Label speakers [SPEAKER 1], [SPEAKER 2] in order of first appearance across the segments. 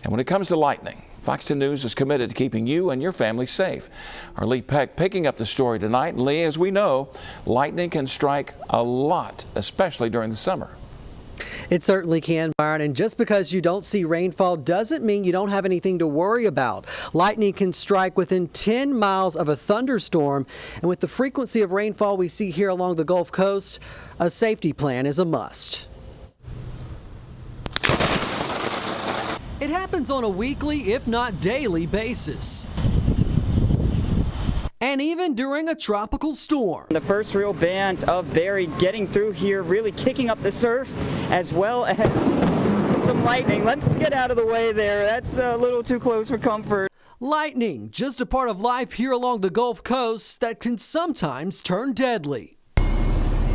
[SPEAKER 1] And when it comes to lightning, Fox 10 News is committed to keeping you and your family safe. Our Lee Peck picking up the story tonight. And Lee, as we know, lightning can strike a lot, especially during the summer.
[SPEAKER 2] It certainly can, Byron, and just because you don't see rainfall doesn't mean you don't have anything to worry about. Lightning can strike within 10 miles of a thunderstorm, and with the frequency of rainfall we see here along the Gulf Coast, a safety plan is a must. It happens on a weekly, if not daily, basis. And even during a tropical storm.
[SPEAKER 3] The first real bands of Barry getting through here, really kicking up the surf, as well as some lightning. Let's get out of the way there. That's a little too close for comfort.
[SPEAKER 2] Lightning, just a part of life here along the Gulf Coast that can sometimes turn deadly.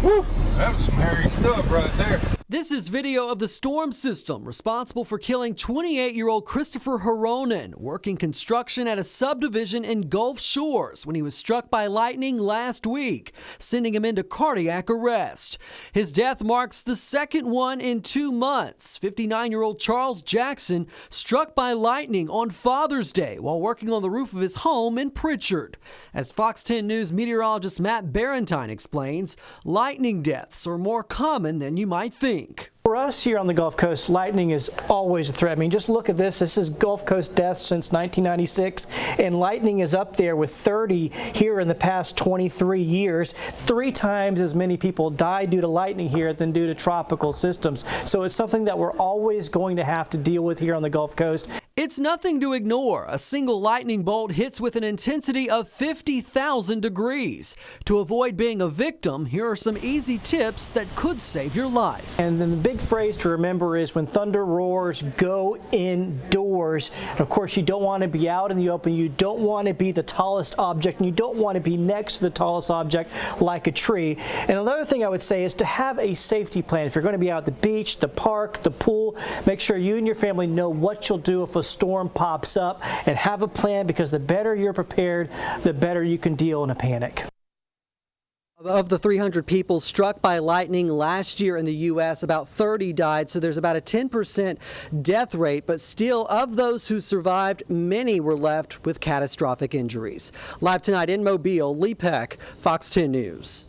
[SPEAKER 4] Woo, that was some hairy stuff right there.
[SPEAKER 2] This is video of the storm system responsible for killing 28-year-old Christopher Haronen, working construction at a subdivision in Gulf Shores when he was struck by lightning last week, sending him into cardiac arrest. His death marks the second one in 2 months. 59-year-old Charles Jackson struck by lightning on Father's Day while working on the roof of his home in Pritchard. As Fox 10 News meteorologist Matt Barentine explains, lightning deaths are more common than you might think.
[SPEAKER 5] For us here on the Gulf Coast, lightning is always a threat. I mean, just look at this. This is Gulf Coast deaths since 1996, and lightning is up there with 30 here in the past 23 years. 3 times as many people die due to lightning here than due to tropical systems. So it's something that we're always going to have to deal with here on the Gulf Coast.
[SPEAKER 2] It's nothing to ignore. A single lightning bolt hits with an intensity of 50,000 degrees. To avoid being a victim, here are some easy tips that could save your life.
[SPEAKER 5] And then the big phrase to remember is when thunder roars, go indoors. And of course, you don't want to be out in the open. You don't want to be the tallest object, and you don't want to be next to the tallest object like a tree. And another thing I would say is to have a safety plan. If you're going to be out at the beach, the park, the pool, make sure you and your family know what you'll do if a storm pops up, and have a plan, because the better you're prepared, the better you can deal in a panic.
[SPEAKER 2] Of the 300 people struck by lightning last year in the U.S., about 30 died, so there's about a 10% death rate. But still, of those who survived, many were left with catastrophic injuries. Live tonight in Mobile, Lee Peck, Fox 10 News.